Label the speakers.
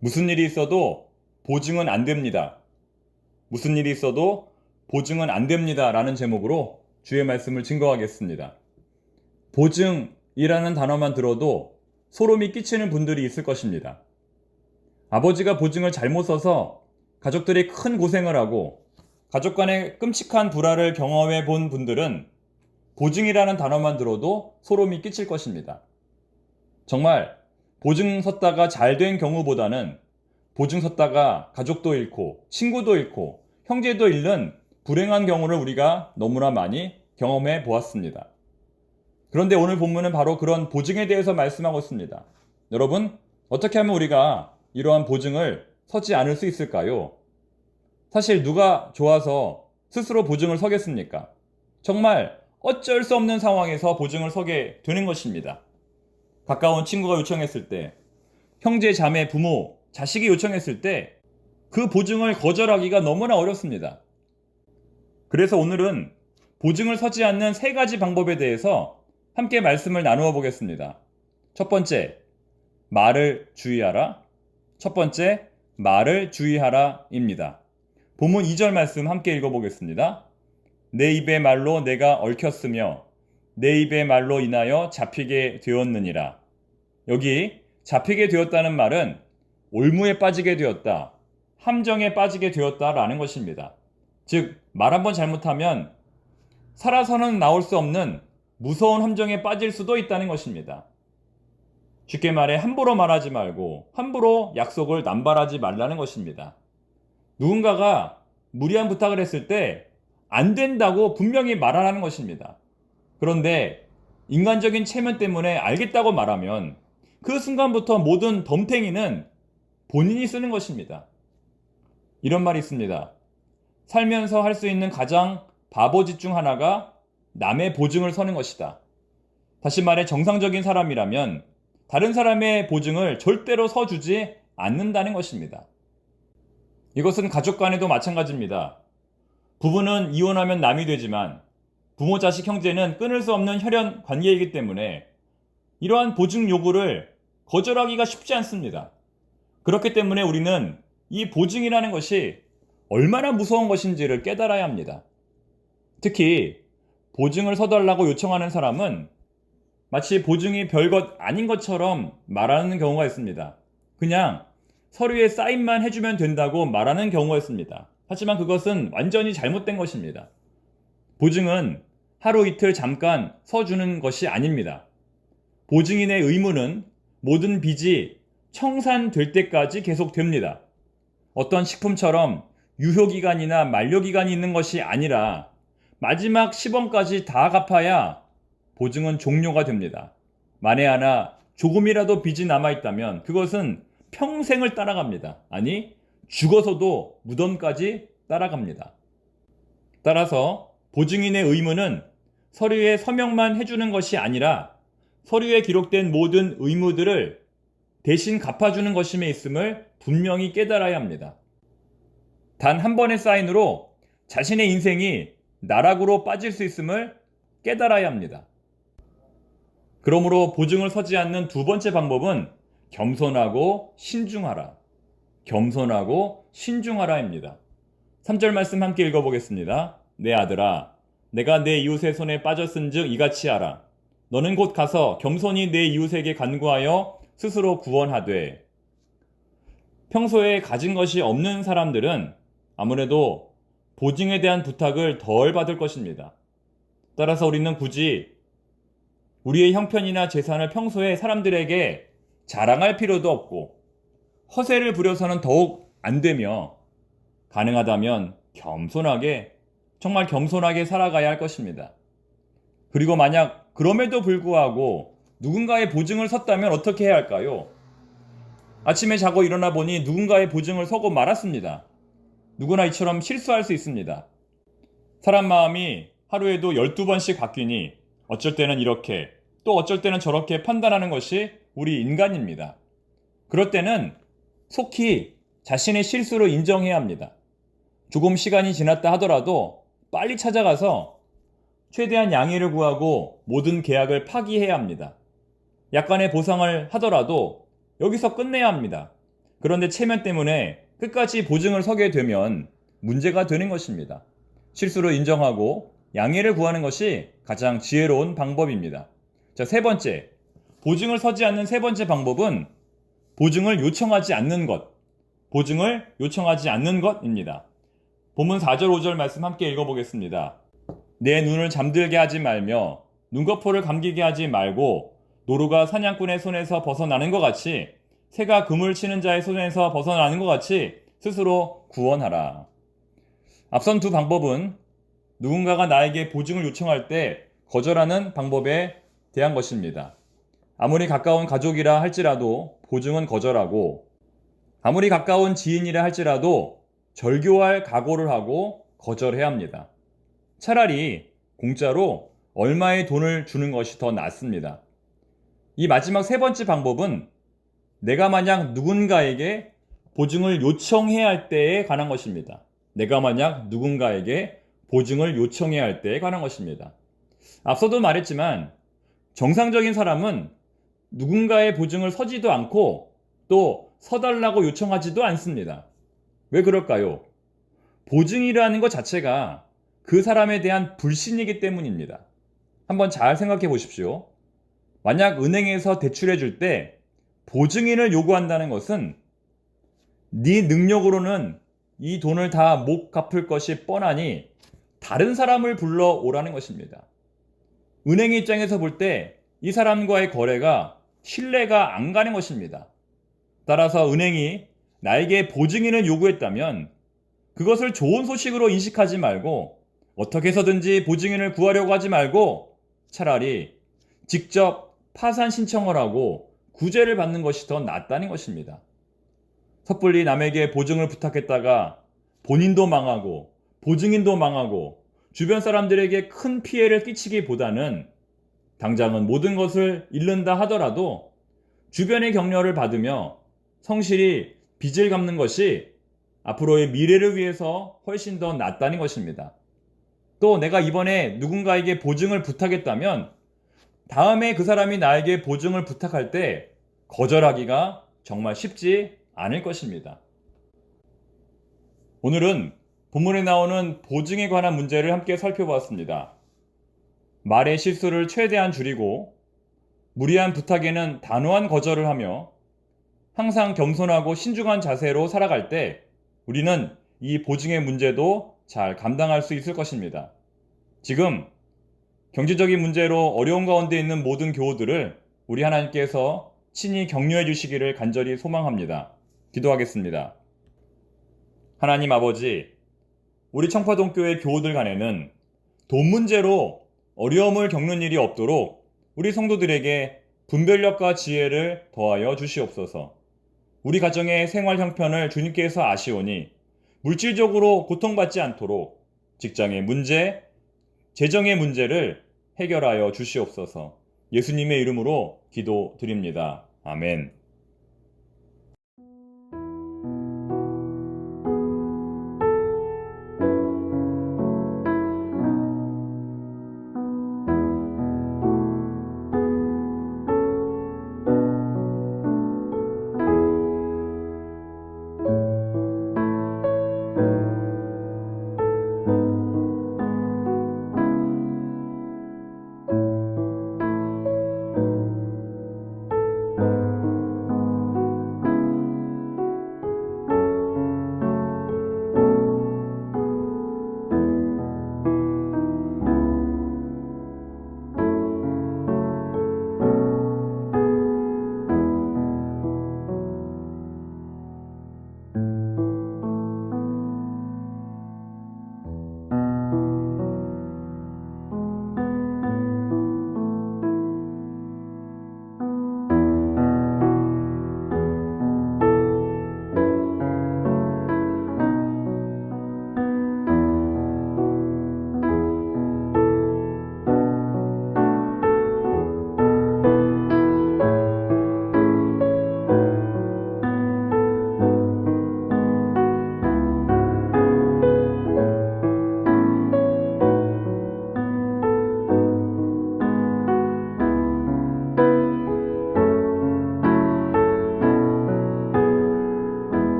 Speaker 1: 무슨 일이 있어도 보증은 안 됩니다. 무슨 일이 있어도 보증은 안 됩니다. 라는 제목으로 주의 말씀을 증거하겠습니다. 보증이라는 단어만 들어도 소름이 끼치는 분들이 있을 것입니다. 아버지가 보증을 잘못 써서 가족들이 큰 고생을 하고 가족 간의 끔찍한 불화를 경험해 본 분들은 보증이라는 단어만 들어도 소름이 끼칠 것입니다. 정말 보증 섰다가 잘 된 경우보다는 보증 섰다가 가족도 잃고 친구도 잃고 형제도 잃는 불행한 경우를 우리가 너무나 많이 경험해 보았습니다. 그런데 오늘 본문은 바로 그런 보증에 대해서 말씀하고 있습니다. 여러분, 어떻게 하면 우리가 이러한 보증을 서지 않을 수 있을까요? 사실 누가 좋아서 스스로 보증을 서겠습니까? 정말 어쩔 수 없는 상황에서 보증을 서게 되는 것입니다. 가까운 친구가 요청했을 때, 형제, 자매, 부모, 자식이 요청했을 때 그 보증을 거절하기가 너무나 어렵습니다. 그래서 오늘은 보증을 서지 않는 세 가지 방법에 대해서 함께 말씀을 나누어 보겠습니다. 첫 번째, 말을 주의하라. 첫 번째, 말을 주의하라입니다. 본문 2절 말씀 함께 읽어보겠습니다. 내 입의 말로 내가 얽혔으며 내 입의 말로 인하여 잡히게 되었느니라. 여기 잡히게 되었다는 말은 올무에 빠지게 되었다, 함정에 빠지게 되었다라는 것입니다. 즉, 말 한번 잘못하면 살아서는 나올 수 없는 무서운 함정에 빠질 수도 있다는 것입니다. 쉽게 말해 함부로 말하지 말고 함부로 약속을 남발하지 말라는 것입니다. 누군가가 무리한 부탁을 했을 때 안 된다고 분명히 말하라는 것입니다. 그런데 인간적인 체면 때문에 알겠다고 말하면 그 순간부터 모든 덤탱이는 본인이 쓰는 것입니다. 이런 말이 있습니다. 살면서 할 수 있는 가장 바보짓 중 하나가 남의 보증을 서는 것이다. 다시 말해 정상적인 사람이라면 다른 사람의 보증을 절대로 서주지 않는다는 것입니다. 이것은 가족 간에도 마찬가지입니다. 부부는 이혼하면 남이 되지만 부모, 자식, 형제는 끊을 수 없는 혈연 관계이기 때문에 이러한 보증 요구를 거절하기가 쉽지 않습니다. 그렇기 때문에 우리는 이 보증이라는 것이 얼마나 무서운 것인지를 깨달아야 합니다. 특히 보증을 서달라고 요청하는 사람은 마치 보증이 별것 아닌 것처럼 말하는 경우가 있습니다. 그냥 서류에 사인만 해주면 된다고 말하는 경우가 있습니다. 하지만 그것은 완전히 잘못된 것입니다. 보증은 하루 이틀 잠깐 서주는 것이 아닙니다. 보증인의 의무는 모든 빚이 청산될 때까지 계속됩니다. 어떤 식품처럼 유효기간이나 만료기간이 있는 것이 아니라 마지막 시범까지 다 갚아야 보증은 종료가 됩니다. 만에 하나 조금이라도 빚이 남아있다면 그것은 평생을 따라갑니다. 아니, 죽어서도 무덤까지 따라갑니다. 따라서 보증인의 의무는 서류에 서명만 해주는 것이 아니라 서류에 기록된 모든 의무들을 대신 갚아주는 것임에 있음을 분명히 깨달아야 합니다. 단 한 번의 사인으로 자신의 인생이 나락으로 빠질 수 있음을 깨달아야 합니다. 그러므로 보증을 서지 않는 두 번째 방법은 겸손하고 신중하라. 겸손하고 신중하라입니다. 3절 말씀 함께 읽어보겠습니다. 내 아들아, 내가 내 이웃의 손에 빠졌은즉 이같이 하라. 너는 곧 가서 겸손히 내 이웃에게 간구하여 스스로 구원하되. 평소에 가진 것이 없는 사람들은 아무래도 보증에 대한 부탁을 덜 받을 것입니다. 따라서 우리는 굳이 우리의 형편이나 재산을 평소에 사람들에게 자랑할 필요도 없고 허세를 부려서는 더욱 안 되며 가능하다면 겸손하게, 정말 겸손하게 살아가야 할 것입니다. 그리고 만약 그럼에도 불구하고 누군가의 보증을 섰다면 어떻게 해야 할까요? 아침에 자고 일어나 보니 누군가의 보증을 서고 말았습니다. 누구나 이처럼 실수할 수 있습니다. 사람 마음이 하루에도 12번씩 바뀌니 어쩔 때는 이렇게 또 어쩔 때는 저렇게 판단하는 것이 우리 인간입니다. 그럴 때는 속히 자신의 실수를 인정해야 합니다. 조금 시간이 지났다 하더라도 빨리 찾아가서 최대한 양해를 구하고 모든 계약을 파기해야 합니다. 약간의 보상을 하더라도 여기서 끝내야 합니다. 그런데 체면 때문에 끝까지 보증을 서게 되면 문제가 되는 것입니다. 실수를 인정하고 양해를 구하는 것이 가장 지혜로운 방법입니다. 자, 세 번째. 보증을 서지 않는 세 번째 방법은 보증을 요청하지 않는 것. 보증을 요청하지 않는 것입니다. 본문 4절 5절 말씀 함께 읽어보겠습니다. 내 눈을 잠들게 하지 말며 눈꺼풀을 감기게 하지 말고 노루가 사냥꾼의 손에서 벗어나는 것 같이 새가 그물 치는 자의 손에서 벗어나는 것 같이 스스로 구원하라. 앞선 두 방법은 누군가가 나에게 보증을 요청할 때 거절하는 방법에 대한 것입니다. 아무리 가까운 가족이라 할지라도 보증은 거절하고 아무리 가까운 지인이라 할지라도 절교할 각오를 하고 거절해야 합니다. 차라리 공짜로 얼마의 돈을 주는 것이 더 낫습니다. 이 마지막 세 번째 방법은 내가 만약 누군가에게 보증을 요청해야 할 때에 관한 것입니다. 내가 만약 누군가에게 보증을 요청해야 할 때에 관한 것입니다. 앞서도 말했지만 정상적인 사람은 누군가의 보증을 서지도 않고 또 서달라고 요청하지도 않습니다. 왜 그럴까요? 보증이라는 것 자체가 그 사람에 대한 불신이기 때문입니다. 한번 잘 생각해 보십시오. 만약 은행에서 대출해 줄 때 보증인을 요구한다는 것은 네 능력으로는 이 돈을 다 못 갚을 것이 뻔하니 다른 사람을 불러오라는 것입니다. 은행 입장에서 볼 때 이 사람과의 거래가 신뢰가 안 가는 것입니다. 따라서 은행이 나에게 보증인을 요구했다면 그것을 좋은 소식으로 인식하지 말고 어떻게 해서든지 보증인을 구하려고 하지 말고 차라리 직접 파산 신청을 하고 구제를 받는 것이 더 낫다는 것입니다. 섣불리 남에게 보증을 부탁했다가 본인도 망하고 보증인도 망하고 주변 사람들에게 큰 피해를 끼치기보다는 당장은 모든 것을 잃는다 하더라도 주변의 격려를 받으며 성실히 빚을 갚는 것이 앞으로의 미래를 위해서 훨씬 더 낫다는 것입니다. 또 내가 이번에 누군가에게 보증을 부탁했다면 다음에 그 사람이 나에게 보증을 부탁할 때 거절하기가 정말 쉽지 않을 것입니다. 오늘은 본문에 나오는 보증에 관한 문제를 함께 살펴보았습니다. 말의 실수를 최대한 줄이고 무리한 부탁에는 단호한 거절을 하며 항상 겸손하고 신중한 자세로 살아갈 때 우리는 이 보증의 문제도 잘 감당할 수 있을 것입니다. 지금 경제적인 문제로 어려운 가운데 있는 모든 교우들을 우리 하나님께서 친히 격려해 주시기를 간절히 소망합니다. 기도하겠습니다. 하나님 아버지, 우리 청파동교회 교우들 간에는 돈 문제로 어려움을 겪는 일이 없도록 우리 성도들에게 분별력과 지혜를 더하여 주시옵소서. 우리 가정의 생활 형편을 주님께서 아시오니 물질적으로 고통받지 않도록 직장의 문제, 재정의 문제를 해결하여 주시옵소서. 예수님의 이름으로 기도드립니다. 아멘.